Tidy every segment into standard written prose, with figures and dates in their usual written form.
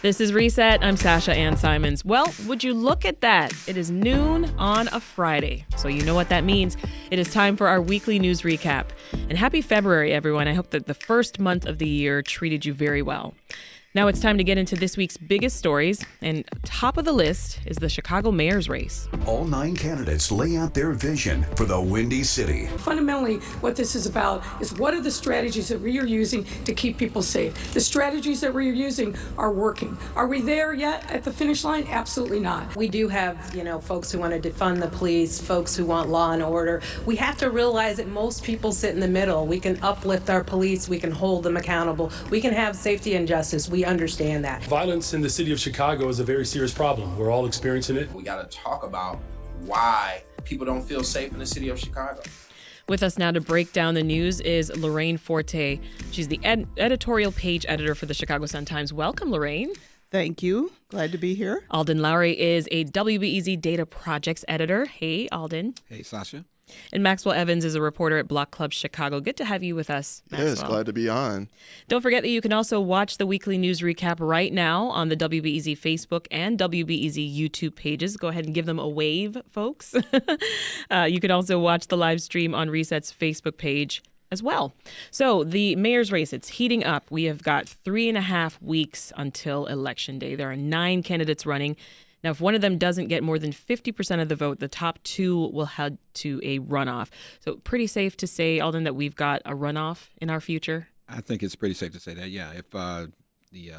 This is Reset. I'm Sasha-Ann Simons. Well, would you look at that? It is noon on a Friday. So you know what that means. It is time for our weekly news recap. And happy February, everyone. I hope that the first month of the year treated you very well. Now it's time to get into this week's biggest stories, and top of the list is the Chicago mayor's race. All 9 candidates lay out their vision for the Windy City. Fundamentally, what this is about is what are the strategies that we are using to keep people safe? The strategies that we are using are working. Are we there yet at the finish line? Absolutely not. We do have, folks who want to defund the police, folks who want law and order. We have to realize that most people sit in the middle. We can uplift our police. We can hold them accountable. We can have safety and justice. We understand that. Violence in the city of Chicago is a very serious problem. We're all experiencing it. We got to talk about why people don't feel safe in the city of Chicago. With us now to break down the news is Lorraine Forte. She's the editorial page editor for the Chicago Sun-Times. Welcome, Lorraine. Thank you. Glad to be here. Alden Loury is a WBEZ data projects editor. Hey, Alden. Hey, Sasha. And Maxwell Evans is a reporter at Block Club Chicago. Good to have you with us, Maxwell. Yes, glad to be on. Don't forget that you can also watch the weekly news recap right now on the WBEZ Facebook and WBEZ YouTube pages. Go ahead and give them a wave, folks. You can also watch the live stream on Reset's Facebook page as well. So the mayor's race, it's heating up. We have got 3.5 weeks until Election Day. There are 9 candidates running. Now, if one of them doesn't get more than 50% of the vote, the top 2 will head to a runoff. So pretty safe to say, Alden, that we've got a runoff in our future? I think it's pretty safe to say that, yeah. If the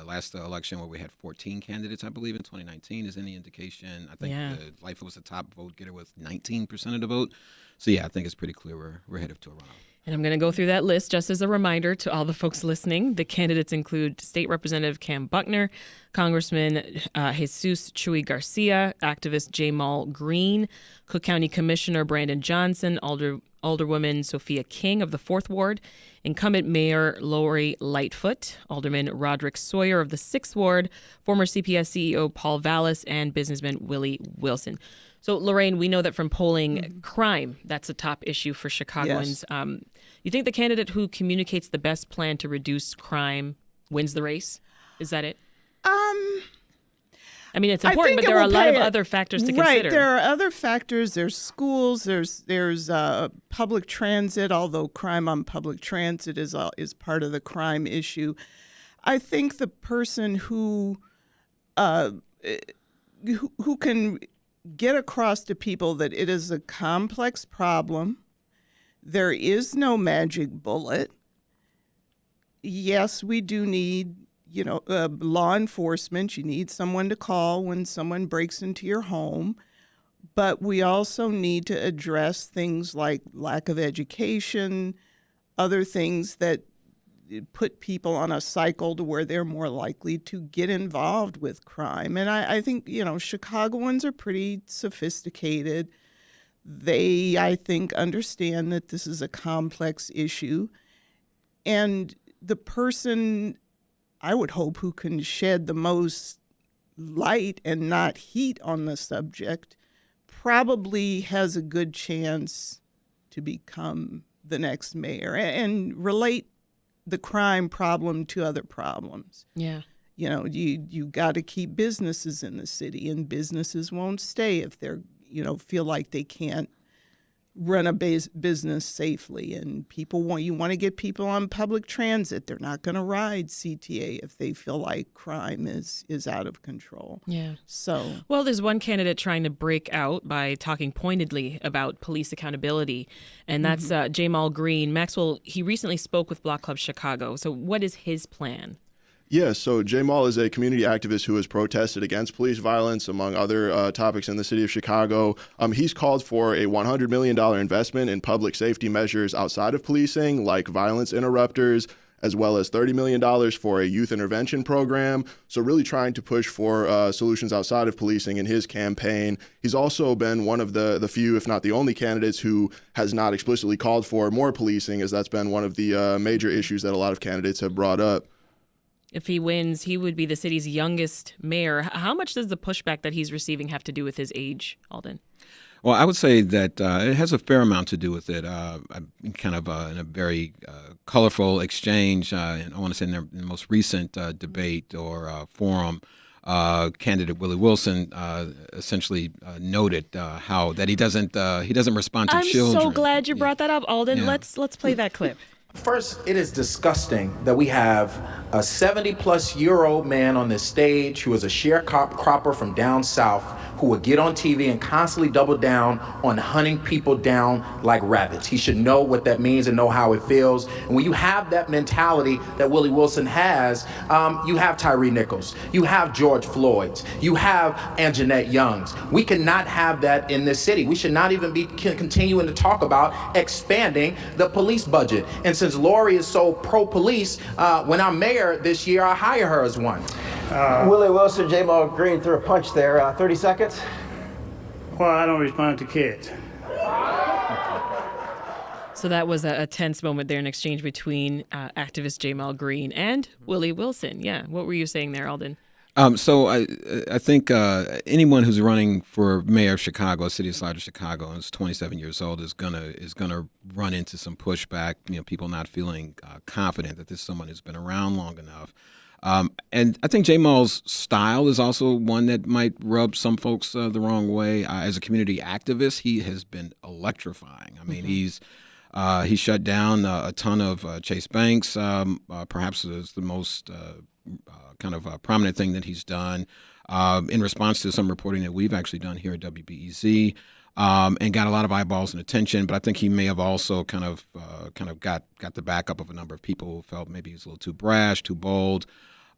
last election where we had 14 candidates, I believe, in 2019 is any indication, I think the LIFA was the top vote getter with 19% of the vote. So, yeah, I think it's pretty clear we're headed to a runoff. And I'm going to go through that list just as a reminder to all the folks listening. The candidates include State Representative Cam Buckner, Congressman Jesus Chuy Garcia, activist Jamal Green, Cook County Commissioner Brandon Johnson, Alderwoman Sophia King of the 4th Ward, incumbent Mayor Lori Lightfoot, Alderman Roderick Sawyer of the 6th Ward, former CPS CEO Paul Vallis, and businessman Willie Wilson. So, Lorraine, we know that from polling, crime, that's a top issue for Chicagoans. Yes. You think the candidate who communicates the best plan to reduce crime wins the race? Is that it? I mean, it's important, but there are a lot of other factors to consider. Right, there are other factors. There's schools, there's public transit, although crime on public transit is part of the crime issue. I think the person who can get across to people that it is a complex problem. There is no magic bullet. Yes, we do need, law enforcement. You need someone to call when someone breaks into your home. But we also need to address things like lack of education, other things that put people on a cycle to where they're more likely to get involved with crime. And I think, Chicagoans are pretty sophisticated. They, I think, understand that this is a complex issue. And the person, I would hope, who can shed the most light and not heat on the subject probably has a good chance to become the next mayor and relate the crime problem to other problems. Yeah. You got to keep businesses in the city, and businesses won't stay if they're, feel like they can't run a business safely. And you want to get people on public transit. They're not going to ride CTA if they feel like crime is out of control. Yeah. So, well, there's one candidate trying to break out by talking pointedly about police accountability, and that's Jamal Green. Maxwell, he recently spoke with Block Club Chicago. So what is his plan? Yeah, so Jamal is a community activist who has protested against police violence, among other topics in the city of Chicago. He's called for a $100 million investment in public safety measures outside of policing, like violence interrupters, as well as $30 million for a youth intervention program. So really trying to push for solutions outside of policing in his campaign. He's also been one of the few, if not the only candidates who has not explicitly called for more policing, as that's been one of the major issues that a lot of candidates have brought up. If he wins, he would be the city's youngest mayor. How much does the pushback that he's receiving have to do with his age, Alden? Well, I would say that it has a fair amount to do with it. I'm kind of in a very colorful exchange, and I want to say in the most recent debate or forum, candidate Willie Wilson essentially noted how that he doesn't respond to children. I'm so glad you brought that up, Alden. Yeah. Let's play that clip. First, it is disgusting that we have a 70-plus-year-old man on this stage who is a sharecropper from down south who would get on TV and constantly double down on hunting people down like rabbits. He should know what that means and know how it feels. And when you have that mentality that Willie Wilson has, you have Tyree Nichols, you have George Floyd's, you have Anjanette Young's. We cannot have that in this city. We should not even be continuing to talk about expanding the police budget. And since Loury is so pro-police, when I'm mayor this year, I'll hire her as one. Willie Wilson, J-Mal Green threw a punch there. 30 seconds. Well, I don't respond to kids. So that was a tense moment there, an exchange between activist J-Mal Green and Willie Wilson. Yeah, what were you saying there, Alden? So I think anyone who's running for mayor of Chicago, city of Chicago, and is 27 years old is gonna run into some pushback. People not feeling confident that this is someone who's been around long enough. And I think J-Mal's style is also one that might rub some folks the wrong way. As a community activist, he has been electrifying. I mean, he shut down a ton of Chase Banks. Perhaps is the most kind of prominent thing that he's done in response to some reporting that we've actually done here at WBEZ, and got a lot of eyeballs and attention. But I think he may have also kind of got the backup of a number of people who felt maybe he was a little too brash, too bold.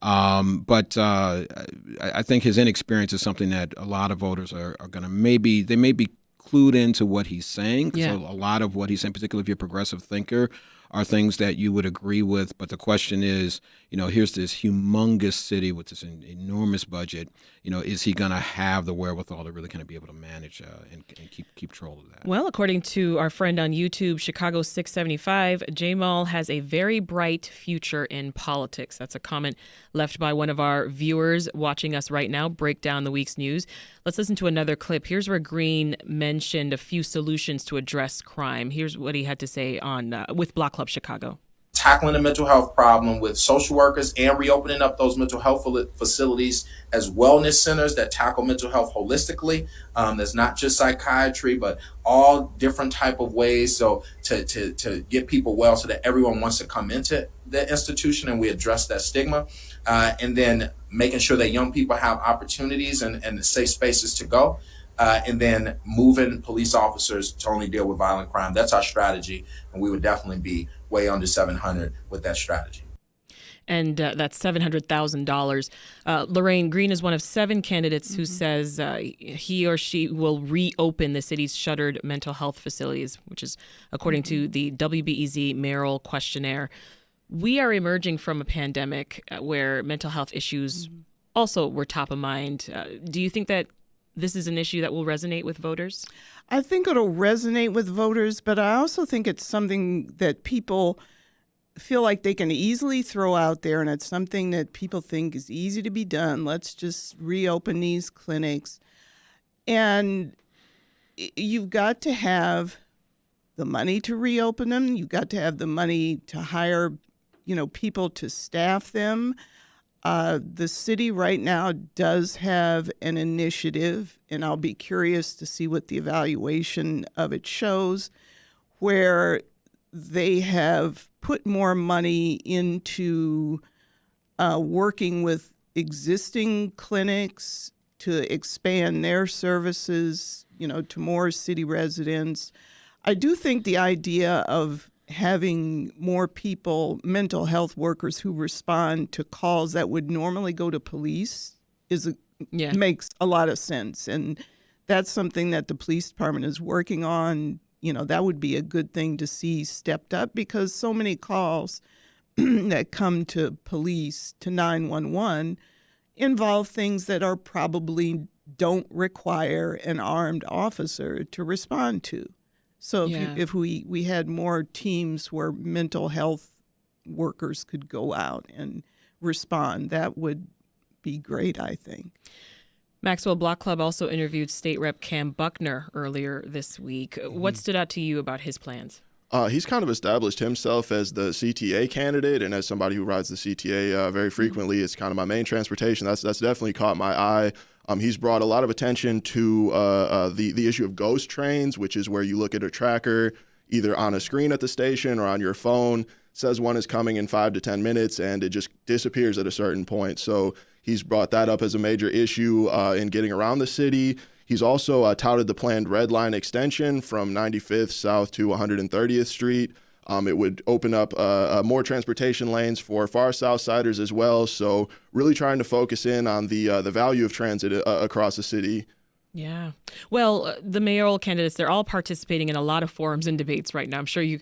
But I think his inexperience is something that a lot of voters are going to may be clued into what he's saying. Yeah. So a lot of what he's saying, particularly if you're a progressive thinker, are things that you would agree with. But the question is, here's this humongous city with this enormous budget. Is he going to have the wherewithal to really kind of be able to manage and keep control of that? Well, according to our friend on YouTube, Chicago 675, J-Mal has a very bright future in politics. That's a comment left by one of our viewers watching us right now break down the week's news. Let's listen to another clip. Here's where Green mentioned a few solutions to address crime. Here's what he had to say on with Block Club Chicago. Tackling the mental health problem with social workers and reopening up those mental health facilities as wellness centers that tackle mental health holistically. There's not just psychiatry, but all different type of ways to get people well so that everyone wants to come into the institution and we address that stigma. And then making sure that young people have opportunities and safe spaces to go. And then moving police officers to only deal with violent crime. That's our strategy. And we would definitely be way under 700 with that strategy. And that's $700,000. Lorraine, Green is one of 7 candidates who says he or she will reopen the city's shuttered mental health facilities, which is according to the WBEZ mayoral questionnaire. We are emerging from a pandemic where mental health issues also were top of mind. Do you think that this is an issue that will resonate with voters? I think it'll resonate with voters, but I also think it's something that people feel like they can easily throw out there, and it's something that people think is easy to be done. Let's just reopen these clinics. And you've got to have the money to reopen them. You've got to have the money to hire, people to staff them. The city right now does have an initiative, and I'll be curious to see what the evaluation of it shows, where they have put more money into working with existing clinics to expand their services, to more city residents. I do think the idea of having more people, mental health workers who respond to calls that would normally go to police makes a lot of sense. And that's something that the police department is working on. That would be a good thing to see stepped up, because so many calls that come to police, to 911, involve things that are probably don't require an armed officer to respond to. So if we had more teams where mental health workers could go out and respond, that would be great, I think. Maxwell Block Club also interviewed State Rep Cam Buckner earlier this week. What stood out to you about his plans? He's kind of established himself as the CTA candidate, and as somebody who rides the CTA very frequently, it's kind of my main transportation. That's definitely caught my eye. He's brought a lot of attention to the issue of ghost trains, which is where you look at a tracker either on a screen at the station or on your phone, says one is coming in 5 to 10 minutes, and it just disappears at a certain point. So he's brought that up as a major issue in getting around the city. He's also touted the planned Red Line extension from 95th South to 130th Street. It would open up more transportation lanes for far south siders as well. So really trying to focus in on the value of transit across the city. Yeah. Well, the mayoral candidates, they're all participating in a lot of forums and debates right now. I'm sure you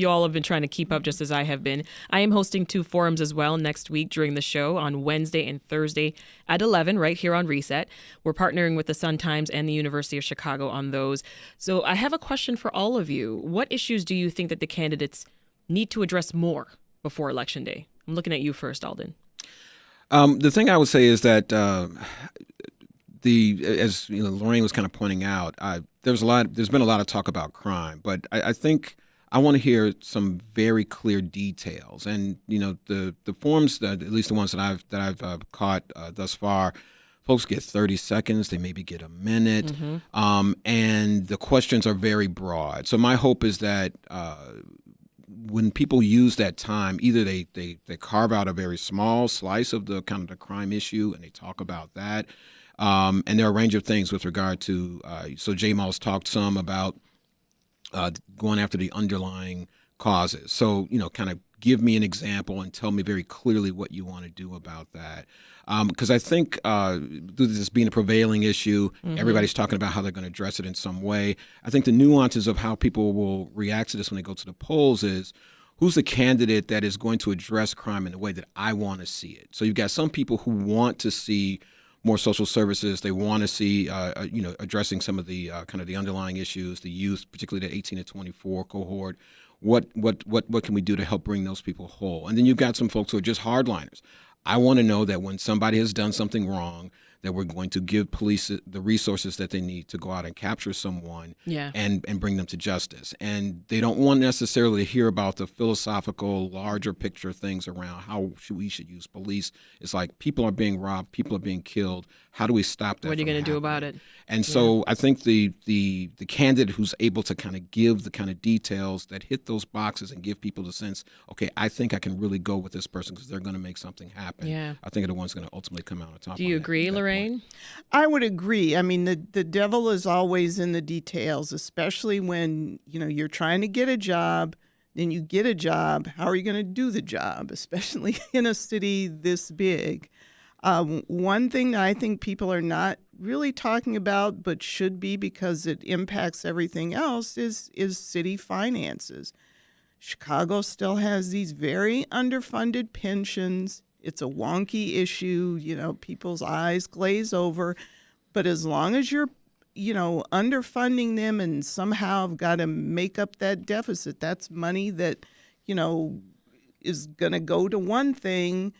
all have been trying to keep up just as I have been. I am hosting 2 forums as well next week during the show on Wednesday and Thursday at 11 right here on Reset. We're partnering with the Sun-Times and the University of Chicago on those. So I have a question for all of you. What issues do you think that the candidates need to address more before Election Day? I'm looking at you first, Alden. The thing I would say is that as you know, Lorraine was kind of pointing out, there's been a lot of talk about crime, but I think I want to hear some very clear details. And you know, the forums, at least the ones that I've caught thus far, folks get 30 seconds, they maybe get a minute, and the questions are very broad. So my hope is that when people use that time, either they carve out a very small slice of the kind of the crime issue and they talk about that. And there are a range of things with regard to, so Jamal's talked some about going after the underlying causes. So, you know, kind of give me an example and tell me very clearly what you want to do about that. Because I think this being a prevailing issue, everybody's talking about how they're going to address it in some way. I think the nuances of how people will react to this when they go to the polls is, who's the candidate that is going to address crime in the way that I want to see it? So you've got some people who want to see more social services. They want to see, addressing some of the kind of the underlying issues, the youth, particularly the 18 to 24 cohort. What can we do to help bring those people whole? And then you've got some folks who are just hardliners. I want to know that when somebody has done something wrong, that we're going to give police the resources that they need to go out and capture someone and bring them to justice. And they don't want necessarily to hear about the philosophical, larger picture things around how we should use police. It's like people are being robbed, people are being killed. How do we stop that? What are you going to do about it? And so I think the candidate who's able to kind of give the kind of details that hit those boxes and give people the sense, okay, I think I can really go with this person because they're going to make something happen. Yeah. I think are the ones going to ultimately come out on top. Do you agree, Lorraine? I would agree. I mean, the devil is always in the details, especially when, you know, you're trying to get a job, then you get a job. How are you going to do the job, especially in a city this big? One thing that I think people are not really talking about but should be because it impacts everything else is city finances. Chicago still has these very underfunded pensions. It's a wonky issue, you know, people's eyes glaze over. But as long as you're, you know, underfunding them and somehow have got to make up that deficit, that's money that, you know, is going to go to one thing.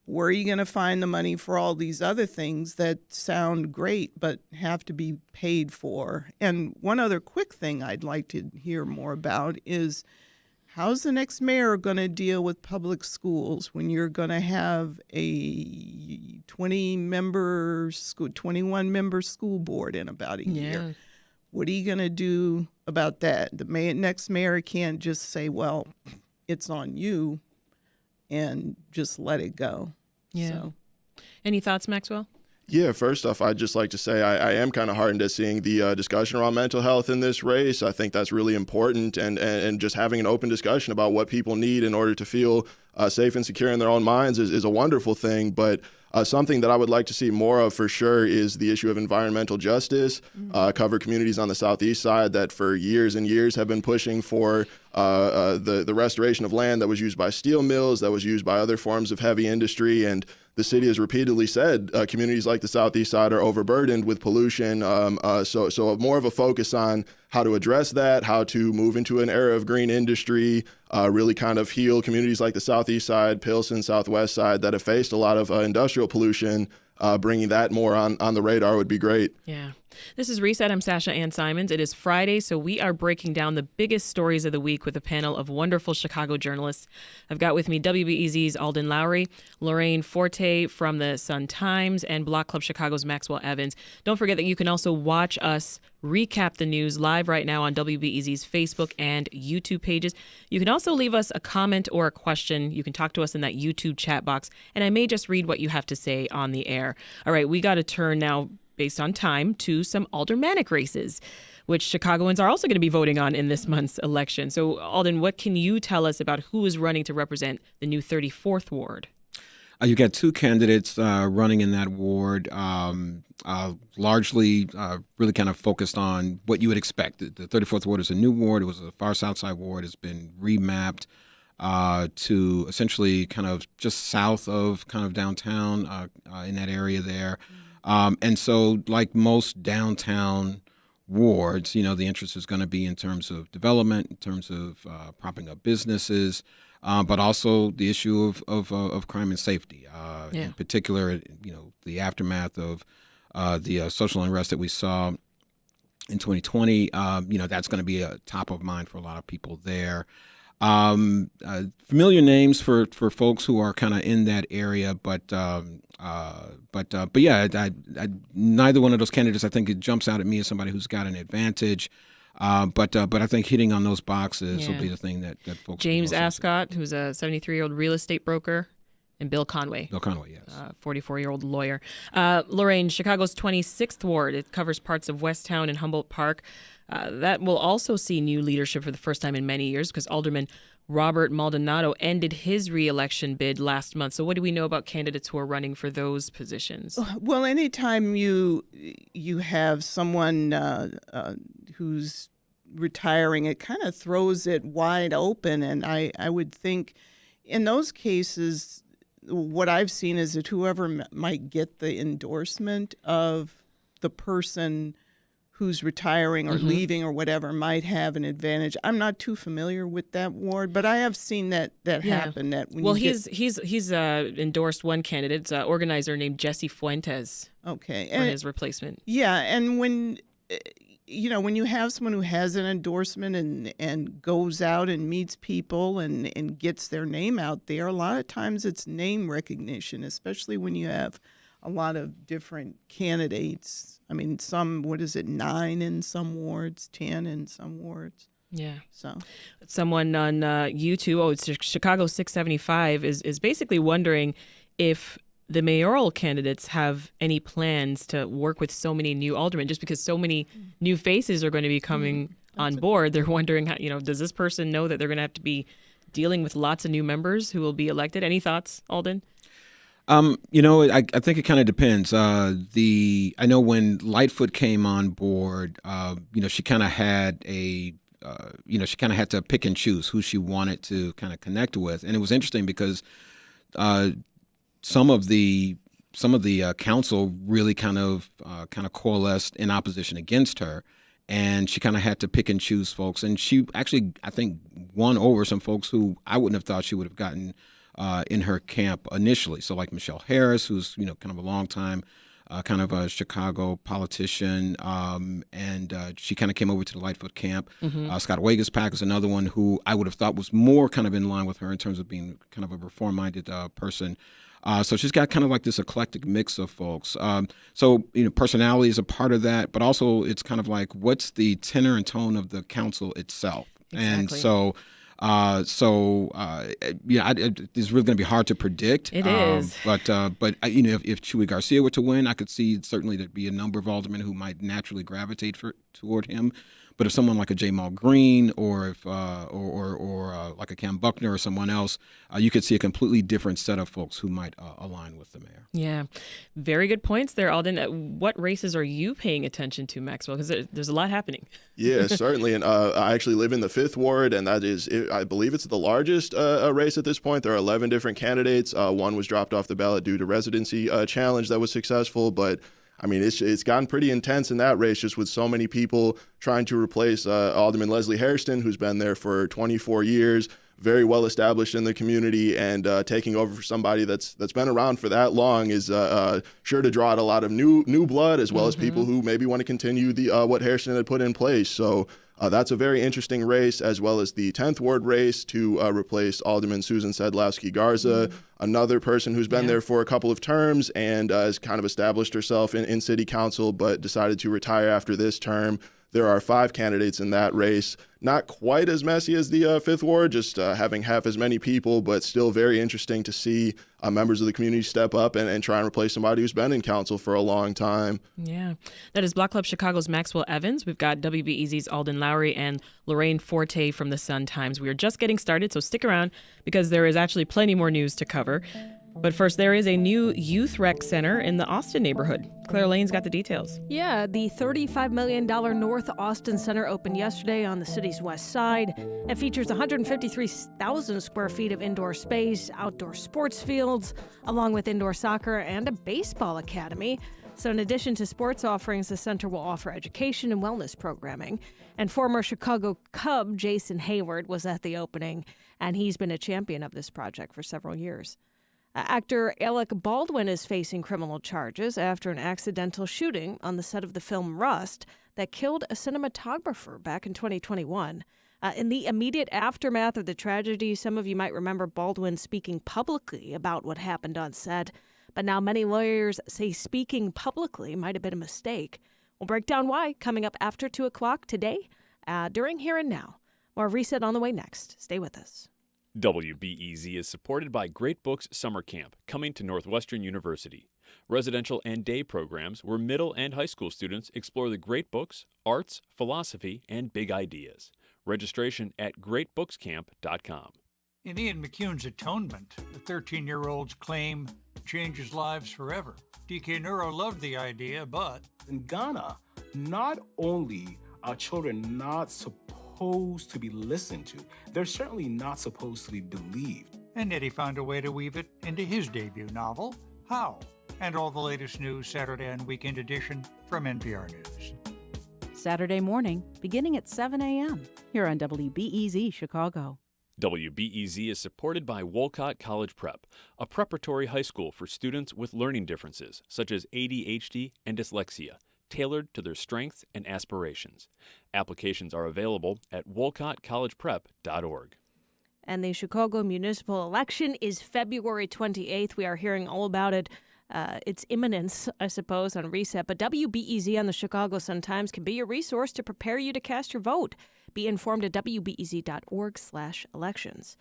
Where are you going to find the money for all these other things that sound great but have to be paid for? And one other quick thing I'd like to hear more about is how's the next mayor going to deal with public schools when you're going to have a 21-member school board in about a year? What are you going to do about that? The next mayor can't just say, well, it's on you, and just let it go. Yeah. So. Any thoughts, Maxwell? Yeah, first off, I'd just like to say I am kind of heartened at seeing the discussion around mental health in this race. I think that's really important, and just having an open discussion about what people need in order to feel safe and secure in their own minds is a wonderful thing. But something that I would like to see more of for sure is the issue of environmental justice. Cover communities on the southeast side that for years and years have been pushing for the restoration of land that was used by steel mills, that was used by other forms of heavy industry. And the city has repeatedly said communities like the southeast side are overburdened with pollution. So more of a focus on how to address that, how to move into an era of green industry, really kind of heal communities like the Southeast Side, Pilsen, Southwest Side that have faced a lot of industrial pollution. Bringing that more on the radar would be great. Yeah. This is Reset. I'm Sasha-Ann Simons. It is Friday, so we are breaking down the biggest stories of the week with a panel of wonderful Chicago journalists. I've got with me WBEZ's Alden Loury, Lorraine Forte from the Sun-Times, and Block Club Chicago's Maxwell Evans. Don't forget that you can also watch us recap the news live right now on WBEZ's Facebook and YouTube pages. You can also leave us a comment or a question. You can talk to us in that YouTube chat box, and I may just read what you have to say on the air. All right, we got to turn now, based on time, to some aldermanic races, which Chicagoans are also going to be voting on in this month's election. So, Alden, what can you tell us about who is running to represent the new 34th Ward? You've got two candidates running in that ward, largely really kind of focused on what you would expect. The 34th Ward is a new ward. It was a far south side ward. It's been remapped to essentially kind of just south of kind of downtown in that area there. And so like most downtown wards, the interest is going to be in terms of development, in terms of propping up businesses, but also the issue of crime and safety. In particular, the aftermath of the social unrest that we saw in 2020, that's going to be a top of mind for a lot of people there. Familiar names for folks who are kind of in that area, but yeah, neither one of those candidates, I think, it jumps out at me as somebody who's got an advantage. But I think hitting on those boxes will be the thing that folks. James Ascott, who's a 73-year-old real estate broker, and Bill Conway. Bill Conway, yes. 44-year-old lawyer. Lorraine, Chicago's 26th Ward. It covers parts of Westtown and Humboldt Park. That will also see new leadership for the first time in many years because Alderman Robert Maldonado ended his re-election bid last month. So what do we know about candidates who are running for those positions? Well, anytime you have someone who's retiring, it kind of throws it wide open. And I would think in those cases, what I've seen is that whoever might get the endorsement of the person who's retiring or leaving or whatever might have an advantage. I'm not too familiar with that ward, but I have seen that happen. That when he's endorsed one candidate, it's an organizer named Jesse Fuentes. Okay, for his replacement. Yeah, and when you have someone who has an endorsement and goes out and meets people and gets their name out there, a lot of times it's name recognition, especially when you have a lot of different candidates. I mean, 9 in some wards, 10 in some wards. Yeah. So someone on YouTube, it's Chicago 675, is basically wondering if the mayoral candidates have any plans to work with so many new aldermen, just because so many new faces are going to be coming on board. They're wondering, how, does this person know that they're going to have to be dealing with lots of new members who will be elected? Any thoughts, Alden? I think it kind of depends. I know when Lightfoot came on board, she kind of had she kind of had to pick and choose who she wanted to kind of connect with, and it was interesting because some of the council really kind of coalesced in opposition against her, and she kind of had to pick and choose folks, and she actually, I think, won over some folks who I wouldn't have thought she would have gotten in her camp initially. So like Michelle Harris, who's kind of a long time kind of a Chicago politician, and she kind of came over to the Lightfoot camp. Scott Wagaspack is another one who I would have thought was more kind of in line with her in terms of being kind of a reform-minded person. So she's got kind of like this eclectic mix of folks. So personality is a part of that, but also it's kind of like what's the tenor and tone of the council itself. Exactly. And so it's really going to be hard to predict. It is. But if Chuy Garcia were to win, I could see certainly there'd be a number of aldermen who might naturally gravitate toward him. But if someone like a Jamal Green or if like a Cam Buckner or someone else, you could see a completely different set of folks who might align with the mayor. Yeah, very good points there, Alden. What races are you paying attention to, Maxwell? Because there's a lot happening. Yeah, certainly. And I actually live in the 5th Ward, and that is, I believe it's the largest race at this point. There are 11 different candidates. One was dropped off the ballot due to residency challenge that was successful, but I mean, it's gotten pretty intense in that race, just with so many people trying to replace Alderman Leslie Hairston, who's been there for 24 years, very well established in the community, and taking over for somebody that's been around for that long is sure to draw out a lot of new blood, as well as people who maybe want to continue what Hairston had put in place. So that's a very interesting race, as well as the 10th Ward race to replace Alderman Susan Sedlowski-Garza, another person who's been there for a couple of terms and has kind of established herself in city council, but decided to retire after this term. There are 5 candidates in that race. Not quite as messy as the 5th Ward, just having half as many people, but still very interesting to see members of the community step up and try and replace somebody who's been in council for a long time. Yeah. That is Block Club Chicago's Maxwell Evans. We've got WBEZ's Alden Loury and Lorraine Forte from the Sun-Times. We are just getting started, so stick around because there is actually plenty more news to cover. But first, there is a new youth rec center in the Austin neighborhood. Claire Lane's got the details. Yeah, the $35 million North Austin Center opened yesterday on the city's west side. It features 153,000 square feet of indoor space, outdoor sports fields, along with indoor soccer and a baseball academy. So in addition to sports offerings, the center will offer education and wellness programming. And former Chicago Cub Jason Hayward was at the opening, and he's been a champion of this project for several years. Actor Alec Baldwin is facing criminal charges after an accidental shooting on the set of the film Rust that killed a cinematographer back in 2021. In the immediate aftermath of the tragedy, some of you might remember Baldwin speaking publicly about what happened on set. But now many lawyers say speaking publicly might have been a mistake. We'll break down why coming up after 2 o'clock today during Here and Now. More Reset on the way next. Stay with us. WBEZ is supported by Great Books Summer Camp, coming to Northwestern University. Residential and day programs where middle and high school students explore the great books, arts, philosophy, and big ideas. Registration at greatbookscamp.com. In Ian McCune's Atonement, the 13-year-old's claim changes lives forever. DK Neuro loved the idea, but in Ghana, not only are children not supposed to be listened to, they're certainly not supposed to be believed. And Eddie found a way to weave it into his debut novel, How? And all the latest news Saturday and Weekend Edition from NPR News. Saturday morning, beginning at 7 a.m. here on WBEZ Chicago. WBEZ is supported by Wolcott College Prep, a preparatory high school for students with learning differences such as ADHD and dyslexia, tailored to their strengths and aspirations. Applications are available at wolcottcollegeprep.org. And the Chicago municipal election is February 28th. We are hearing all about it. Its imminence, I suppose, on Reset. But WBEZ on the Chicago Sun-Times can be your resource to prepare you to cast your vote. Be informed at wbez.org/elections.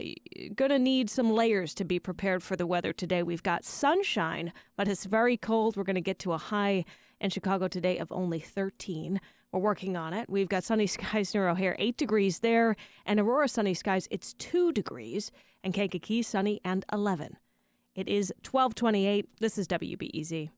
You're going to need some layers to be prepared for the weather today. We've got sunshine, but it's very cold. We're going to get to a high in Chicago today of only 13. We're working on it. We've got sunny skies near O'Hare, 8 degrees there. And Aurora, sunny skies, it's 2 degrees. And Kankakee, sunny and 11. It is 12:28. This is WBEZ.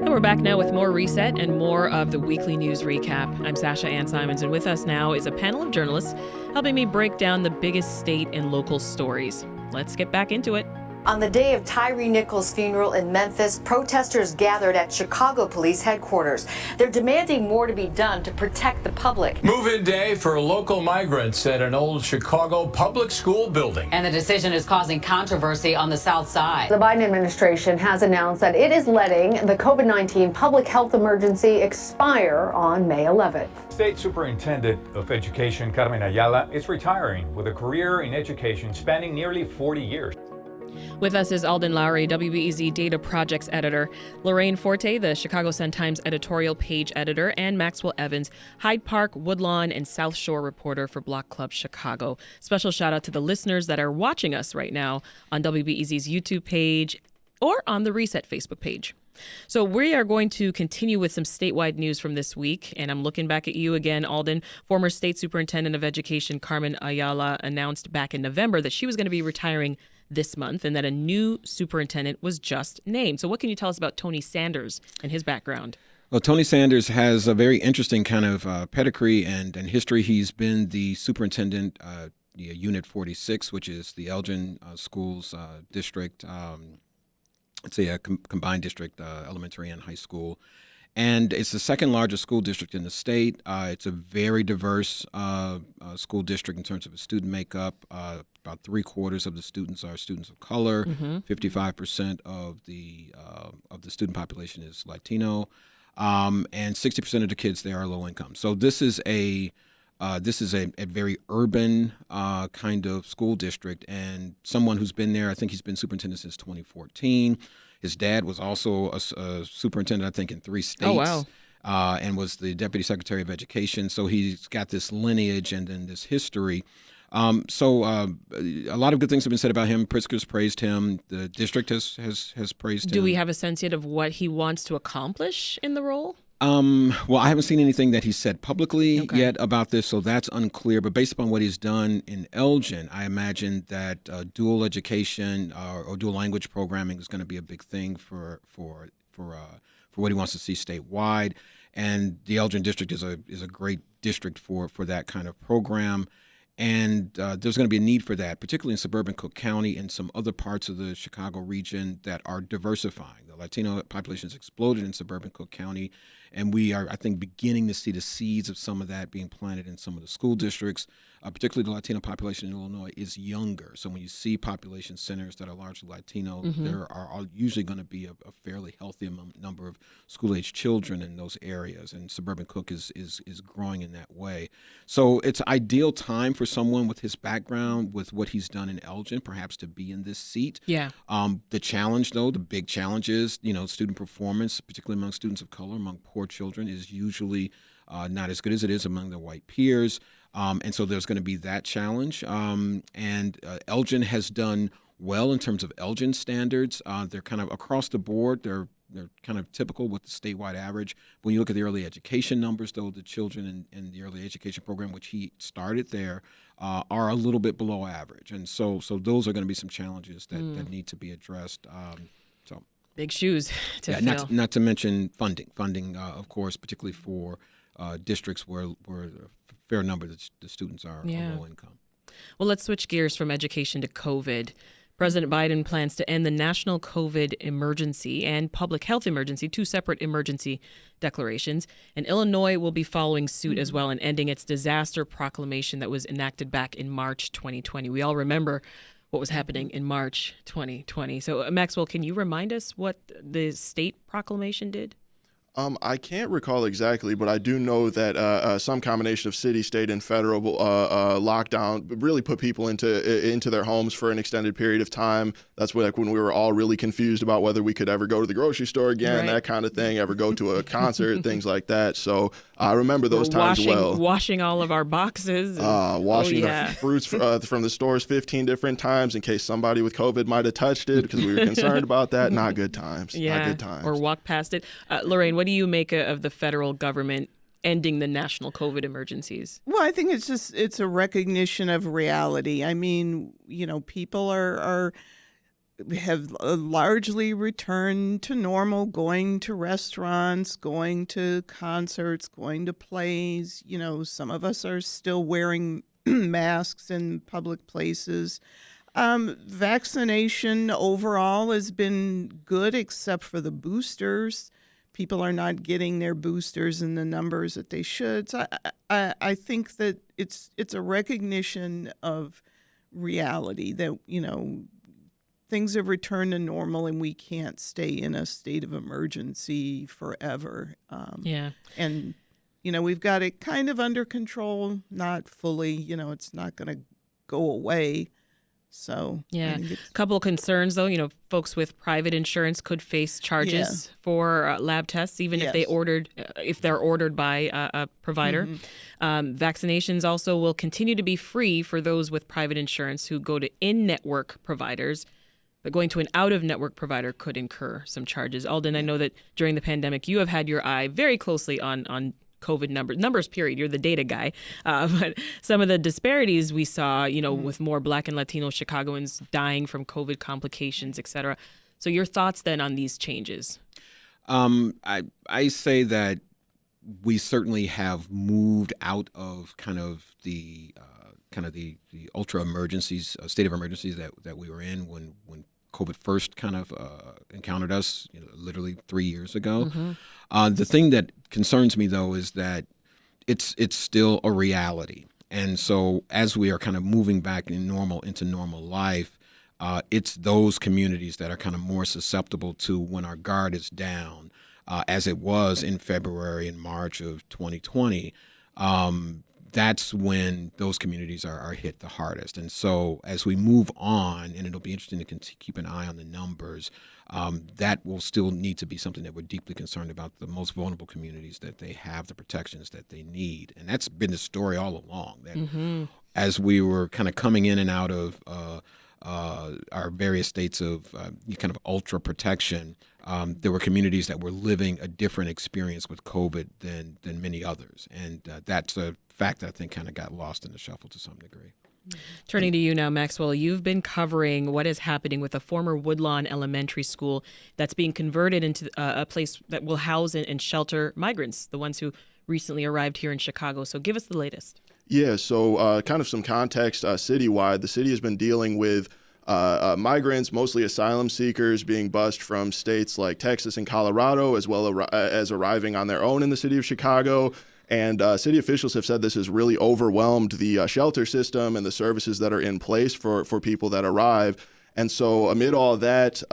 And we're back now with more Reset and more of the weekly news recap. I'm Sasha-Ann Simons, and with us now is a panel of journalists helping me break down the biggest state and local stories. Let's get back into it. On the day of Tyree Nichols' funeral in Memphis, protesters gathered at Chicago Police headquarters. They're demanding more to be done to protect the public. Move-in day for local migrants at an old Chicago public school building. And the decision is causing controversy on the South Side. The Biden administration has announced that it is letting the COVID-19 public health emergency expire on May 11th. State Superintendent of Education Carmen Ayala is retiring with a career in education spanning nearly 40 years. With us is Alden Loury, WBEZ Data Projects Editor, Lorraine Forte, the Chicago Sun-Times editorial page editor, and Maxwell Evans, Hyde Park, Woodlawn, and South Shore reporter for Block Club Chicago. Special shout out to the listeners that are watching us right now on WBEZ's YouTube page or on the Reset Facebook page. So we are going to continue with some statewide news from this week, and I'm looking back at you again, Alden. Former State Superintendent of Education Carmen Ayala announced back in November that she was going to be retiring this month and that a new superintendent was just named. So what can you tell us about Tony Sanders and his background? Well, Tony Sanders has a very interesting kind of pedigree and history. He's been the superintendent, Unit 46, which is the Elgin Schools District. It's a combined district, elementary and high school. And it's the second largest school district in the state. It's a very diverse school district in terms of its student makeup. About 3/4 of the students are students of color. 55% of the student population is Latino, and 60% of the kids there are low income. So this is a very urban kind of school district, and someone who's been there. I think he's been superintendent since 2014. His dad was also a superintendent, I think, in 3 states. Oh, wow. And was the deputy secretary of education. So he's got this lineage and then this history. So a lot of good things have been said about him. Pritzker's praised him. The district has praised him. Do we have a sense yet of what he wants to accomplish in the role? Well, I haven't seen anything that he said publicly yet about this, so that's unclear. But based upon what he's done in Elgin, I imagine that dual education or dual language programming is going to be a big thing for what he wants to see statewide. And the Elgin district is a great district for that kind of program. And there's going to be a need for that, particularly in suburban Cook County and some other parts of the Chicago region that are diversifying. The Latino population has exploded in suburban Cook County, and we are, I think, beginning to see the seeds of some of that being planted in some of the school districts. Particularly the Latino population in Illinois is younger. So when you see population centers that are largely Latino, there are usually going to be a fairly healthy number of school-age children in those areas, and suburban Cook is growing in that way. So it's an ideal time for someone with his background, with what he's done in Elgin, perhaps to be in this seat. Yeah. The challenge, though, the big challenge is, student performance, particularly among students of color, among poor children, is usually not as good as it is among their white peers. And so there's going to be that challenge. And Elgin has done well in terms of Elgin standards. They're kind of across the board. They're kind of typical with the statewide average. When you look at the early education numbers, though, the children in the early education program, which he started there, are a little bit below average. And so those are going to be some challenges that need to be addressed. Big shoes to fill. Not to mention funding, of course, particularly for districts where a fair number of the students are low income. Well, let's switch gears from education to COVID. President Biden plans to end the national COVID emergency and public health emergency, 2 separate emergency declarations. And Illinois will be following suit as well and ending its disaster proclamation that was enacted back in March 2020. We all remember what was happening in March 2020. So, Maxwell, can you remind us what the state proclamation did? I can't recall exactly, but I do know that some combination of city, state, and federal lockdown really put people into their homes for an extended period of time. That's when we were all really confused about whether we could ever go to the grocery store again, that kind of thing, ever go to a concert, things like that. So I remember those times well. Washing all of our boxes. Washing the fruits from the stores 15 different times in case somebody with COVID might have touched it because we were concerned about that. Not good times. Yeah, not good times. Or walk past it. Lorraine, what do you make of the federal government ending the national COVID emergencies? Well, I think it's a recognition of reality. I mean, people have largely returned to normal, going to restaurants, going to concerts, going to plays. Some of us are still wearing masks in public places. Vaccination overall has been good, except for the boosters. People are not getting their boosters in the numbers that they should. So I think that it's a recognition of reality that, things have returned to normal and we can't stay in a state of emergency forever. And, we've got it kind of under control, not fully, it's not going to go away. So a couple of concerns, though. Folks with private insurance could face charges for lab tests, even if they're ordered by a provider. Vaccinations also will continue to be free for those with private insurance who go to in-network providers, but going to an out-of-network provider could incur some charges. Alden, I know that during the pandemic, you have had your eye very closely on COVID numbers, period. You're the data guy. But some of the disparities we saw, with more Black and Latino Chicagoans dying from COVID complications, et cetera. So your thoughts then on these changes? I say that we certainly have moved out of the ultra emergencies, state of emergencies that we were in when COVID first kind of encountered us literally 3 years ago. The thing that concerns me, though, is that it's still a reality. And so as we are kind of moving back into normal life, it's those communities that are kind of more susceptible to when our guard is down, as it was in February and March of 2020. That's when those communities are hit the hardest. And so as we move on, and it'll be interesting to keep an eye on the numbers, that will still need to be something that we're deeply concerned about, the most vulnerable communities, that they have the protections that they need. And that's been the story all along, that as we were kind of coming in and out of our various states of kind of ultra protection, there were communities that were living a different experience with COVID than many others. And that's a fact that I think kind of got lost in the shuffle to some degree. Turning to you now, Maxwell, you've been covering what is happening with a former Woodlawn Elementary School that's being converted into a place that will house and shelter migrants, the ones who recently arrived here in Chicago. So give us the latest. Yeah, so kind of some context citywide. The city has been dealing with migrants, mostly asylum seekers, being bused from states like Texas and Colorado, as well as arriving on their own in the city of Chicago. And city officials have said this has really overwhelmed the shelter system and the services that are in place for people that arrive. And so amid all that,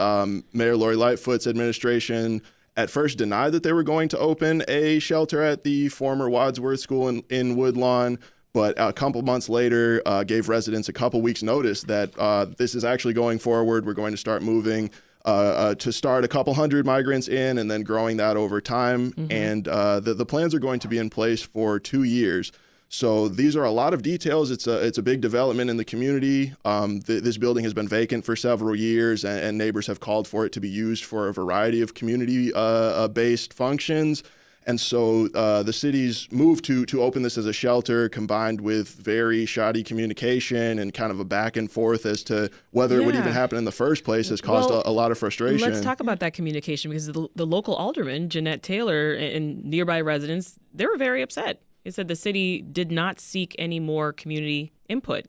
Mayor Lori Lightfoot's administration at first denied that they were going to open a shelter at the former Wadsworth School in Woodlawn, but a couple months later gave residents a couple weeks notice that this is actually going forward. We're going to start moving to start a couple hundred migrants in and then growing that over time. And the plans are going to be in place for 2 years. So these are a lot of details. It's a big development in the community. This building has been vacant for several years, and neighbors have called for it to be used for a variety of community-based functions. And so the city's move to open this as a shelter, combined with very shoddy communication and kind of a back and forth as to whether it would even happen in the first place, has caused a lot of frustration. Let's talk about that communication, because the local alderman, Jeanette Taylor, and nearby residents, they were very upset. They said the city did not seek any more community input,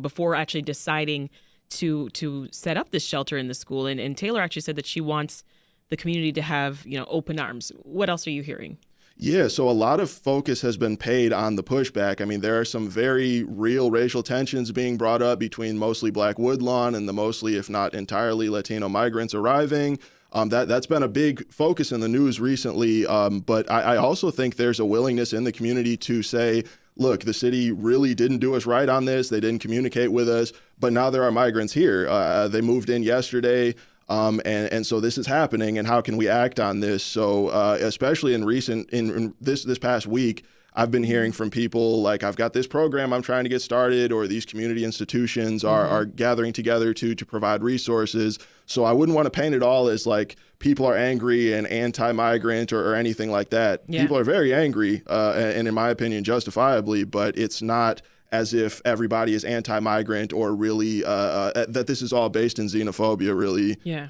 before actually deciding to set up this shelter in the school. And Taylor actually said that she wants the community to have, open arms. What else are you hearing? Yeah, so a lot of focus has been paid on the pushback. I mean, there are some very real racial tensions being brought up between mostly Black Woodlawn and the mostly, if not entirely, Latino migrants arriving. That's been a big focus in the news recently. But I also think there's a willingness in the community to say, look, the city really didn't do us right on this. They didn't communicate with us. But now there are migrants here. They moved in yesterday. And so this is happening, and how can we act on this? So especially in this past week, I've been hearing from people like, I've got this program I'm trying to get started, or these community institutions are gathering together to provide resources. So I wouldn't want to paint it all as like people are angry and anti-migrant or anything like that. Yeah. People are very angry, and in my opinion, justifiably, but it's not as if everybody is anti-migrant or really that this is all based in xenophobia, really. Yeah.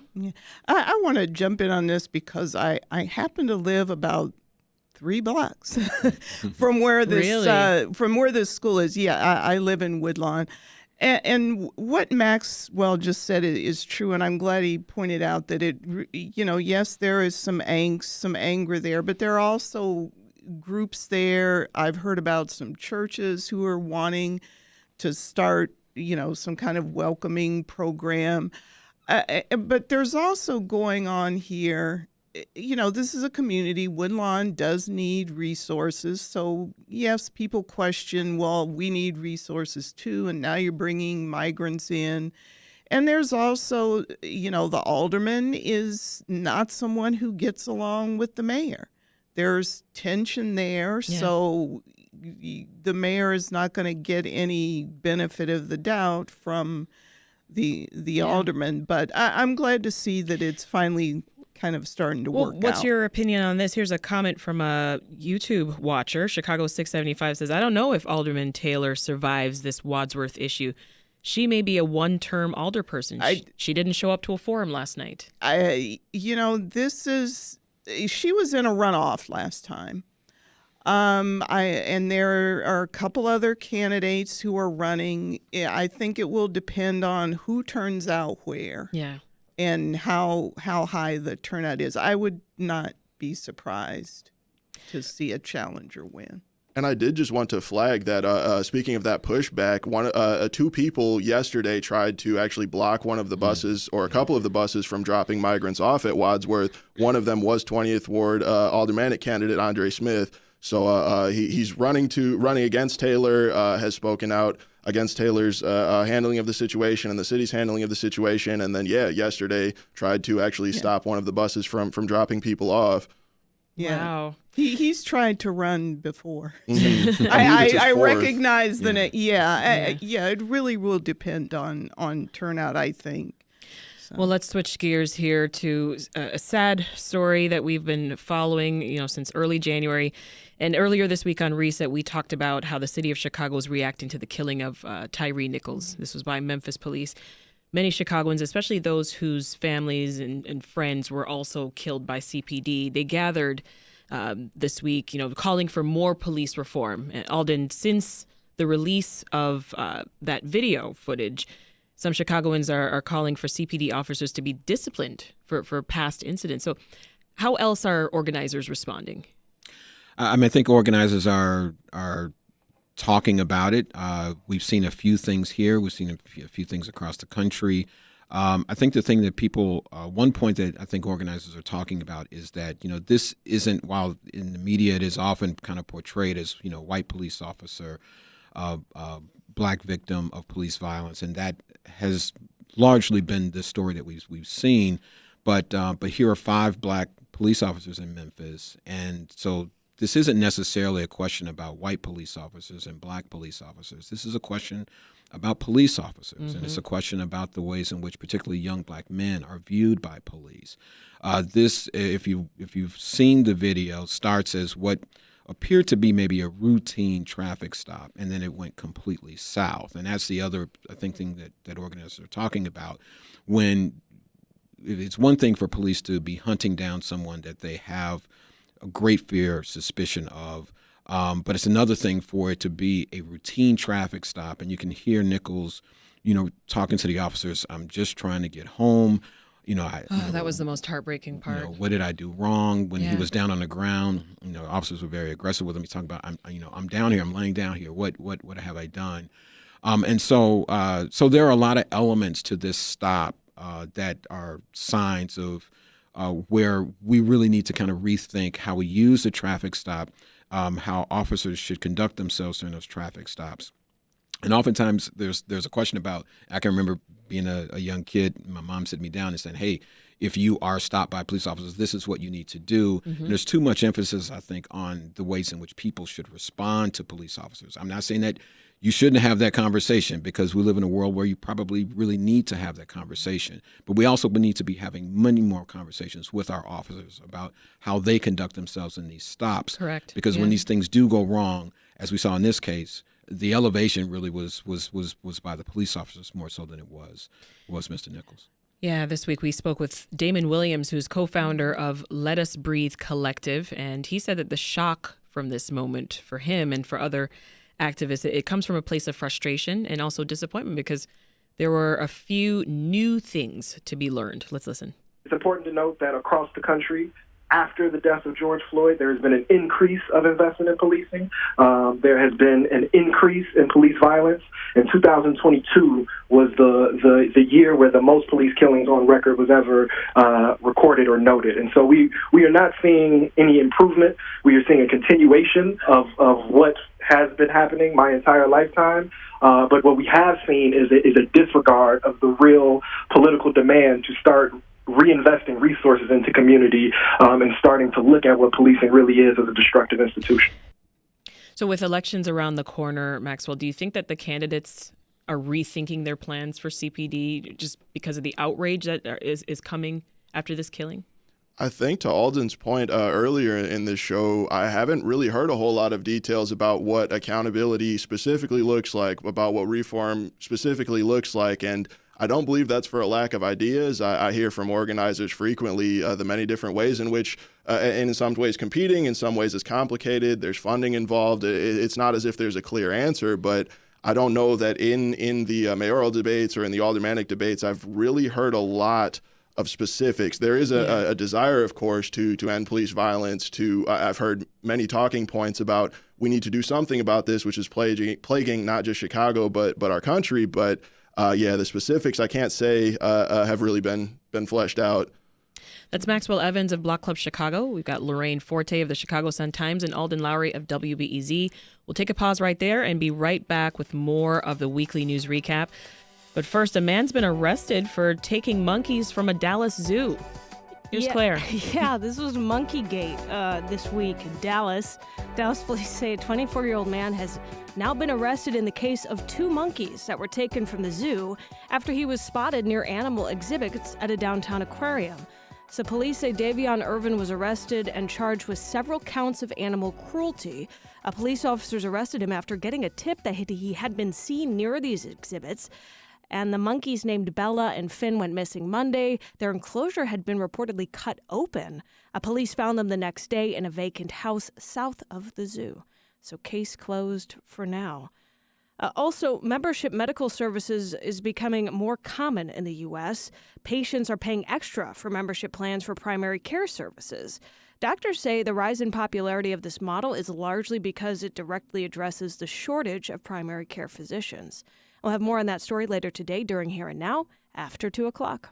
I want to jump in on this because I happen to live about 3 blocks from where this school is. Yeah, I live in Woodlawn. And what Maxwell just said is true, and I'm glad he pointed out that yes, there is some angst, some anger there, but there are also groups there. I've heard about some churches who are wanting to start, some kind of welcoming program. But there's also going on here, this is a community. Woodlawn does need resources. So, yes, people question, well, we need resources too, and now you're bringing migrants in. And there's also, the alderman is not someone who gets along with the mayor. There's tension there, so the mayor is not going to get any benefit of the doubt from the alderman. But I'm glad to see that it's finally kind of starting to work out. What's your opinion on this? Here's a comment from a YouTube watcher. Chicago 675 says, I don't know if Alderman Taylor survives this Wadsworth issue. She may be a one-term alderperson. She didn't show up to a forum last night. She was in a runoff last time. And there are a couple other candidates who are running. I think it will depend on who turns out where. Yeah. and how high the turnout is. I would not be surprised to see a challenger win. And I did just want to flag that, speaking of that pushback, two people yesterday tried to actually block one of the buses, or a couple of the buses, from dropping migrants off at Wadsworth. One of them was 20th Ward aldermanic candidate Andre Smith. So he's running against Taylor, has spoken out against Taylor's handling of the situation and the city's handling of the situation. And then, yesterday tried to actually stop one of the buses from dropping people off. Yeah. Wow. He's tried to run before. Mm-hmm. I recognize the name. It really will depend on turnout, I think. So. Well, let's switch gears here to a sad story that we've been following, since early January. And earlier this week on Reset, we talked about how the city of Chicago is reacting to the killing of Tyre Nichols. This was by Memphis police. Many Chicagoans, especially those whose families and friends were also killed by CPD, they gathered this week, calling for more police reform. And Alden, since the release of that video footage, some Chicagoans are calling for CPD officers to be disciplined for past incidents. So how else are organizers responding? I think organizers are talking about it. We've seen a few things here. We've seen a few things across the country. I think the thing that people, one point that I think organizers are talking about is that, this isn't, while in the media it is often kind of portrayed as, white police officer, black victim of police violence, and that has largely been the story that we've seen. But here are 5 black police officers in Memphis, and so this isn't necessarily a question about white police officers and black police officers. This is a question about police officers, and it's a question about the ways in which particularly young black men are viewed by police. This, if you've seen the video, starts as what appeared to be maybe a routine traffic stop, and then it went completely south. And that's the other, I think, thing that organizers are talking about. When it's one thing for police to be hunting down someone that they have a great fear, suspicion of, but it's another thing for it to be a routine traffic stop, and you can hear Nichols, talking to the officers, "I'm just trying to get home." That was the most heartbreaking part. What did I do wrong? When he was down on the ground, officers were very aggressive with him. He's talking about, I'm down here, I'm laying down here. What have I done? And so there are a lot of elements to this stop that are signs of where we really need to kind of rethink how we use the traffic stop, how officers should conduct themselves during those traffic stops. And oftentimes there's a question about, I can remember being a young kid, my mom sat me down and said, "Hey, if you are stopped by police officers, this is what you need to do." And there's too much emphasis, I think, on the ways in which people should respond to police officers. I'm not saying that you shouldn't have that conversation, because we live in a world where you probably really need to have that conversation. But we also need to be having many more conversations with our officers about how they conduct themselves in these stops. Correct. Because when these things do go wrong, as we saw in this case, the elevation really was by the police officers more so than it was Mr. Nichols. Yeah, this week we spoke with Damon Williams, who's co-founder of Let Us Breathe Collective, and he said that the shock from this moment for him and for other activists, it comes from a place of frustration and also disappointment, because there were a few new things to be learned. Let's listen. It's important to note that across the country, after the death of George Floyd, there has been an increase of investment in policing. There has been an increase in police violence. And 2022 was the year where the most police killings on record was ever recorded or noted. And so we are not seeing any improvement. We are seeing a continuation of what has been happening my entire lifetime. But what we have seen is a disregard of the real political demand to start reinvesting resources into community and starting to look at what policing really is as a destructive institution. So with elections around the corner, Maxwell, do you think that the candidates are rethinking their plans for CPD just because of the outrage that is coming after this killing? I think to Alden's point earlier in this show, I haven't really heard a whole lot of details about what accountability specifically looks like, about what reform specifically looks like, and I don't believe that's for a lack of ideas. I hear from organizers frequently the many different ways in which, and in some ways competing, in some ways it's complicated, there's funding involved. It's not as if there's a clear answer, but I don't know that in the mayoral debates or in the aldermanic debates, I've really heard a lot specifics. There is a desire, of course, to end police violence. I've heard many talking points about we need to do something about this, which is plaguing not just Chicago but our country. But the specifics I can't say have really been fleshed out. That's Maxwell Evans of Block Club Chicago. We've got Lorraine Forte of the Chicago Sun-Times and Alden Loury of WBEZ. We'll take a pause right there and be right back with more of the weekly news recap. But first, a man's been arrested for taking monkeys from a Dallas zoo. Here's Claire. Yeah, this was Monkeygate this week in Dallas. Dallas police say a 24-year-old man has now been arrested in the case of 2 monkeys that were taken from the zoo after he was spotted near animal exhibits at a downtown aquarium. So police say Davion Irvin was arrested and charged with several counts of animal cruelty. Police officers arrested him after getting a tip that he had been seen near these exhibits. And the monkeys named Bella and Finn went missing Monday. Their enclosure had been reportedly cut open. Police found them the next day in a vacant house south of the zoo. So case closed for now. Also, membership medical services is becoming more common in the U.S. Patients are paying extra for membership plans for primary care services. Doctors say the rise in popularity of this model is largely because it directly addresses the shortage of primary care physicians. We'll have more on that story later today during Here and Now after 2 o'clock.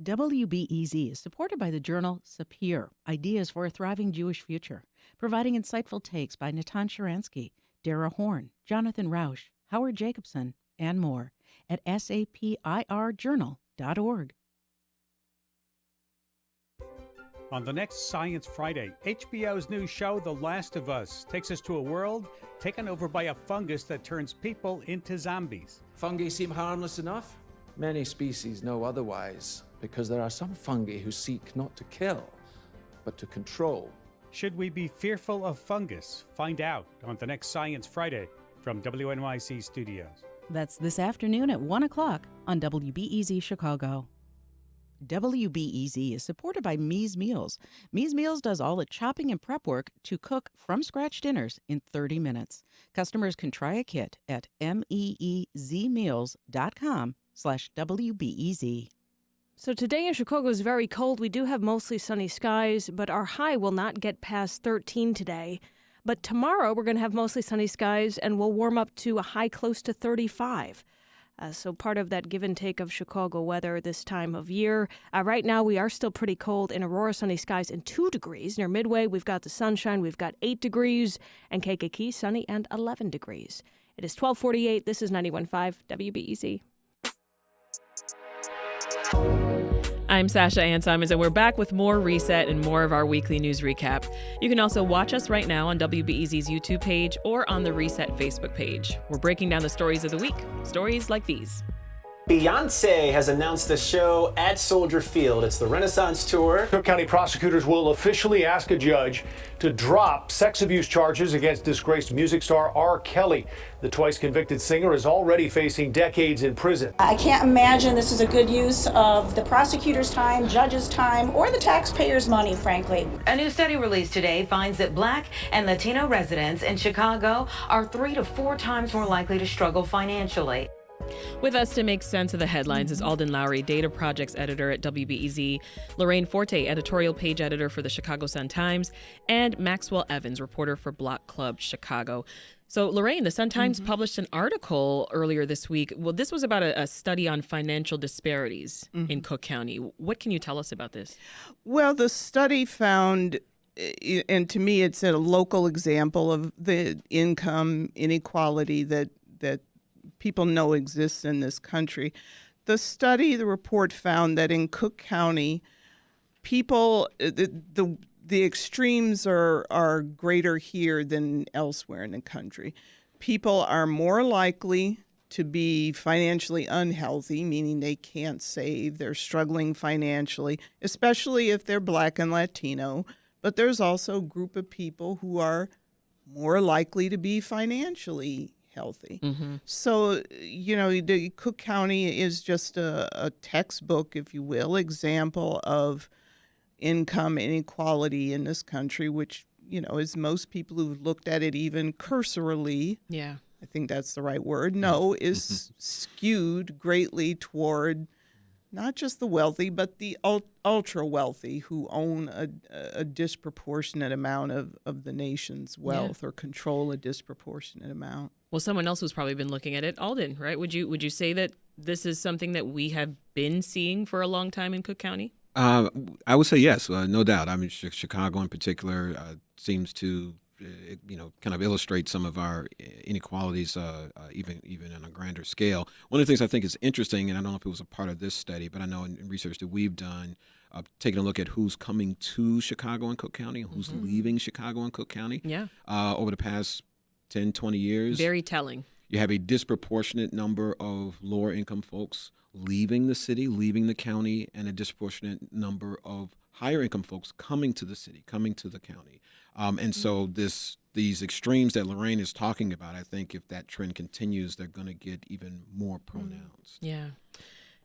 WBEZ is supported by the journal Sapir, Ideas for a Thriving Jewish Future, providing insightful takes by Natan Sharansky, Dara Horn, Jonathan Rausch, Howard Jacobson, and more at sapirjournal.org. On the next Science Friday, HBO's new show, The Last of Us, takes us to a world taken over by a fungus that turns people into zombies. Fungi seem harmless enough? Many species know otherwise, because there are some fungi who seek not to kill, but to control. Should we be fearful of fungus? Find out on the next Science Friday from WNYC Studios. That's this afternoon at 1 o'clock on WBEZ Chicago. WBEZ is supported by Me's Meals. Me's Meals does all the chopping and prep work to cook from-scratch dinners in 30 minutes. Customers can try a kit at meezmeals.com/WBEZ. So today in Chicago is very cold. We do have mostly sunny skies, but our high will not get past 13 today. But tomorrow we're going to have mostly sunny skies and we'll warm up to a high close to 35. So part of that give and take of Chicago weather this time of year. Right now we are still pretty cold. In Aurora, sunny skies and 2 degrees. Near Midway, we've got the sunshine. We've got 8 degrees. And Kankakee, sunny and 11 degrees. It is 12:48. This is 91.5 WBEZ. I'm Sasha-Ann Simons, and we're back with more Reset and more of our weekly news recap. You can also watch us right now on WBEZ's YouTube page or on the Reset Facebook page. We're breaking down the stories of the week, stories like these. Beyonce has announced a show at Soldier Field. It's the Renaissance Tour. Cook County prosecutors will officially ask a judge to drop sex abuse charges against disgraced music star R. Kelly. The twice convicted singer is already facing decades in prison. I can't imagine this is a good use of the prosecutor's time, judge's time, or the taxpayers' money, frankly. A new study released today finds that Black and Latino residents in Chicago are 3 to 4 times more likely to struggle financially. With us to make sense of the headlines is Alden Loury, data projects editor at WBEZ, Lorraine Forte, editorial page editor for the Chicago Sun-Times, and Maxwell Evans, reporter for Block Club Chicago. So, Lorraine, the Sun-Times published an article earlier this week. Well, this was about a study on financial disparities in Cook County. What can you tell us about this? Well, the study found, and to me it's a local example of the income inequality that people know exists in this country. The report found that in Cook County, people, the extremes are greater here than elsewhere in the country. People are more likely to be financially unhealthy, meaning they can't save, they're struggling financially, especially if they're Black and Latino. But there's also a group of people who are more likely to be financially healthy. So, the Cook County is just a textbook, if you will, example of income inequality in this country, which, as most people who've looked at it even cursorily, I think that's the right word, is skewed greatly toward not just the wealthy, but the ultra wealthy who own a disproportionate amount of the nation's wealth or control a disproportionate amount. Well, someone else who's probably been looking at it, Alden, right? Would you say that this is something that we have been seeing for a long time in Cook County? I would say yes, no doubt. I mean, Chicago in particular seems to, kind of illustrate some of our inequalities, even on a grander scale. One of the things I think is interesting, and I don't know if it was a part of this study, but I know in research that we've done, taking a look at who's coming to Chicago and Cook County, and who's leaving Chicago and Cook County. Yeah. Over the past 10, 20 years. Very telling. You have a disproportionate number of lower income folks leaving the city, leaving the county, and a disproportionate number of higher income folks coming to the city, coming to the county. And so these extremes that Lorraine is talking about, I think if that trend continues, they're going to get even more pronounced. Yeah.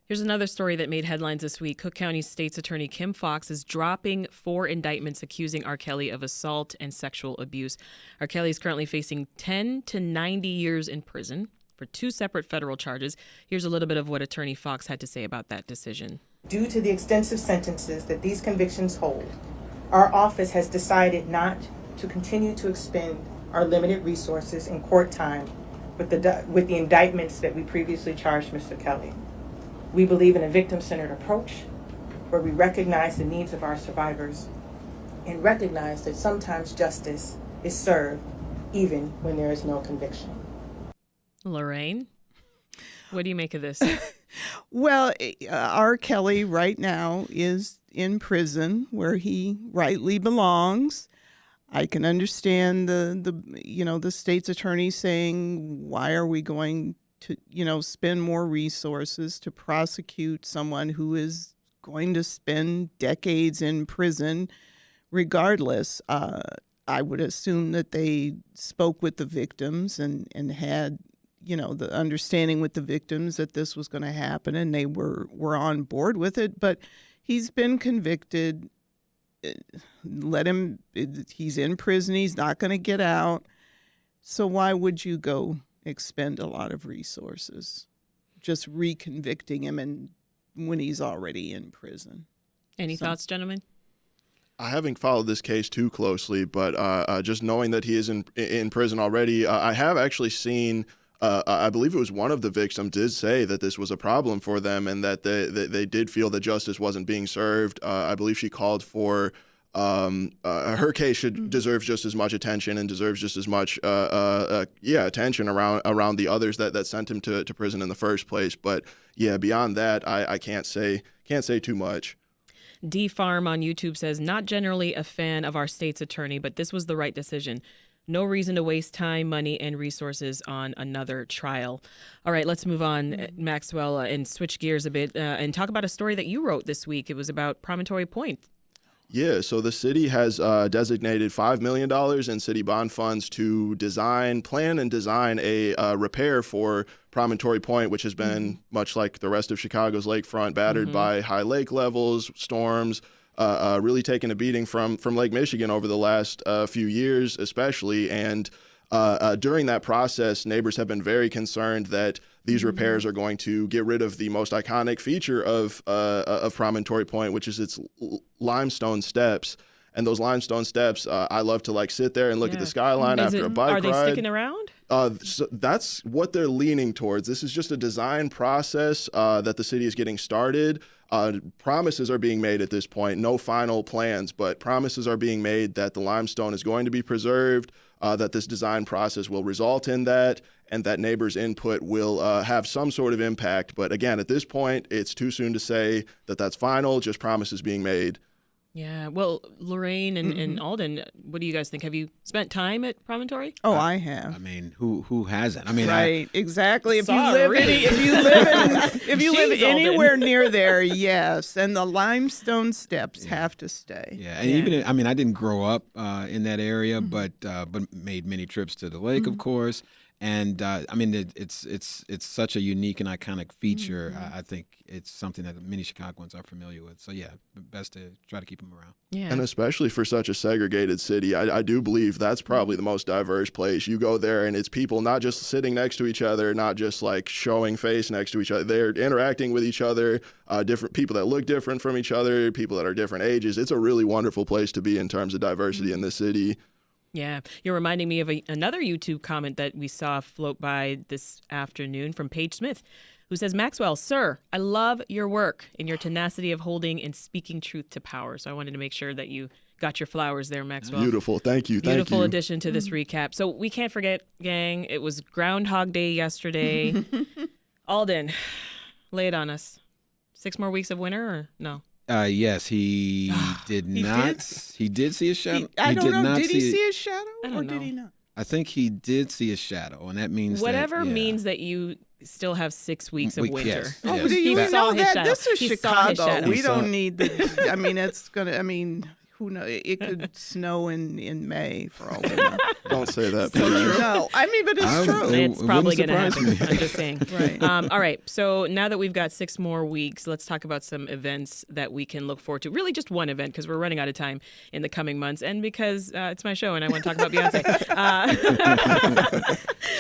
Here's another story that made headlines this week. Cook County State's Attorney Kim Foxx is dropping 4 indictments accusing R. Kelly of assault and sexual abuse. R. Kelly is currently facing 10 to 90 years in prison for 2 separate federal charges. Here's a little bit of what Attorney Foxx had to say about that decision. Due to the extensive sentences that these convictions hold, our office has decided not to continue to expend our limited resources and court time with the indictments that we previously charged Mr. Kelly. We believe in a victim-centered approach where we recognize the needs of our survivors and recognize that sometimes justice is served even when there is no conviction. Lorraine, what do you make of this? Well, R. Kelly right now is in prison where he rightly belongs. I can understand the state's attorney saying, why are we going to, spend more resources to prosecute someone who is going to spend decades in prison regardless? I would assume that they spoke with the victims and had, the understanding with the victims that this was going to happen, and they were on board with it. But he's been convicted. He's in prison. He's not going to get out. So why would you go expend a lot of resources just reconvicting him and when he's already in prison? Any thoughts, gentlemen? I haven't followed this case too closely, but just knowing that he is in prison already, I have actually seen, I believe it was one of the victims did say that this was a problem for them and that they did feel that justice wasn't being served. I believe she called for her case deserves just as much attention and deserves just as much attention around the others that sent him to prison in the first place. But yeah, beyond that, I can't say too much. D Farm on YouTube says, not generally a fan of our state's attorney, but this was the right decision. No reason to waste time, money, and resources on another trial. All right, let's move on, Maxwell, and switch gears a bit and talk about a story that you wrote this week. It was about Promontory Point. Yeah, so the city has designated $5 million in city bond funds to plan and design a repair for Promontory Point, which has been, much like the rest of Chicago's lakefront, battered by high lake levels, storms, really taken a beating from Lake Michigan over the last few years especially. And during that process, neighbors have been very concerned that these repairs are going to get rid of the most iconic feature of Promontory Point, which is its limestone steps. And those limestone steps, I love to sit there and look at the skyline after a bike ride. Are they sticking around? So that's what they're leaning towards. This is just a design process that the city is getting started. Promises are being made at this point, no final plans, but promises are being made that the limestone is going to be preserved, that this design process will result in that, and that neighbors' input will have some sort of impact. But again, at this point, it's too soon to say that that's final, just promises being made. Yeah. Well, Lorraine and Alden, what do you guys think? Have you spent time at Promontory? Oh, I have. I mean, who hasn't? I mean, right, exactly. If Sorry. you live anywhere near there, yes. And the limestone steps have to stay. Yeah, and even I didn't grow up in that area, but made many trips to the lake, of course. And I mean, it's such a unique and iconic feature. I think it's something that many Chicagoans are familiar with. So yeah, best to try to keep them around. Yeah. And especially for such a segregated city, I do believe that's probably the most diverse place. You go there and it's people not just sitting next to each other, not just like showing face next to each other. They're interacting with each other, different people that look different from each other, people that are different ages. It's a really wonderful place to be in terms of diversity in this city. Yeah, you're reminding me of another YouTube comment that we saw float by this afternoon from Paige Smith, who says, Maxwell, sir, I love your work and your tenacity of holding and speaking truth to power. So I wanted to make sure that you got your flowers there, Maxwell. Beautiful. Thank you. Beautiful addition to this recap. So we can't forget, gang, it was Groundhog Day yesterday. Alden, lay it on us. 6 more weeks of winter or no? Yes, he did not. He did see a shadow. I don't know. Did he see a shadow or did he not? I think he did see a shadow, and that means whatever means that you still have 6 weeks of winter. Yes, Oh, yes. do you know that? This is Chicago. We don't saw- need the. I mean, it's gonna. I mean, who knows? It could snow in May for all we know. Don't say that, please. No, I mean, but it's true. It's probably going to happen. me. I'm just saying. Right. All right. So now that we've got 6 more weeks, let's talk about some events that we can look forward to. Really just one event because we're running out of time in the coming months and because it's my show and I want to talk about Beyonce.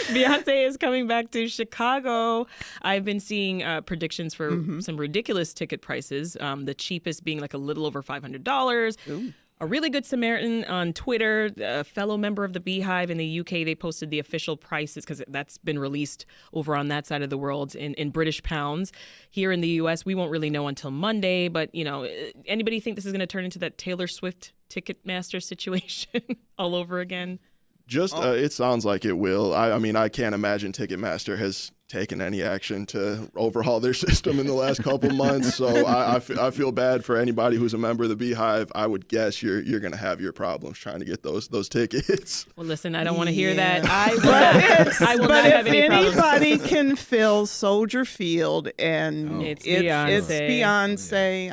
Beyonce is coming back to Chicago. I've been seeing predictions for some ridiculous ticket prices, the cheapest being like a little over $500. Ooh. A really good Samaritan on Twitter, a fellow member of the Beehive in the UK, they posted the official prices because that's been released over on that side of the world in British pounds. Here in the US, we won't really know until Monday. But, you know, anybody think this is going to turn into that Taylor Swift Ticketmaster situation all over again? It sounds like it will. I mean, I can't imagine Ticketmaster has taken any action to overhaul their system in the last couple months. So I feel bad for anybody who's a member of the Beehive. I would guess you're going to have your problems trying to get those tickets. Well, listen, I don't want to hear that. I will not have any problems. But if anybody can fill Soldier Field and It's Beyonce,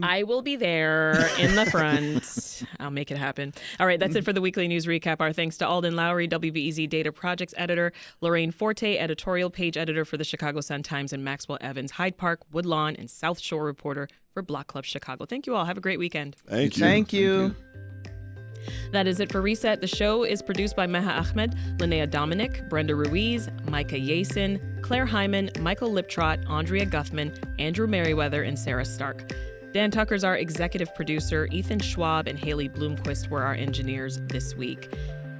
I will be there in the front. I'll make it happen. All right, that's it for the weekly news recap. Our thanks to Alden Loury, WBEZ Data Projects Editor, Lorraine Forte, Editorial Page Editor for the Chicago Sun-Times, and Maxwell Evans, Hyde Park, Woodlawn, and South Shore reporter for Block Club Chicago. Thank you all. Have a great weekend. Thank you. That is it for Reset. The show is produced by Meha Ahmed, Linnea Dominic, Brenda Ruiz, Micah Yasin, Claire Hyman, Michael Liptrot, Andrea Guthman, Andrew Merriweather, and Sarah Stark. Dan Tucker's our executive producer. Ethan Schwab and Haley Bloomquist were our engineers this week.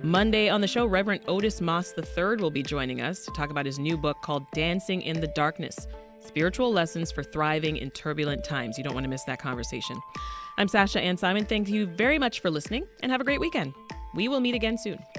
Monday on the show, Reverend Otis Moss III will be joining us to talk about his new book called Dancing in the Darkness, Spiritual Lessons for Thriving in Turbulent Times. You don't want to miss that conversation. I'm Sasha-Ann Simons. Thank you very much for listening and have a great weekend. We will meet again soon.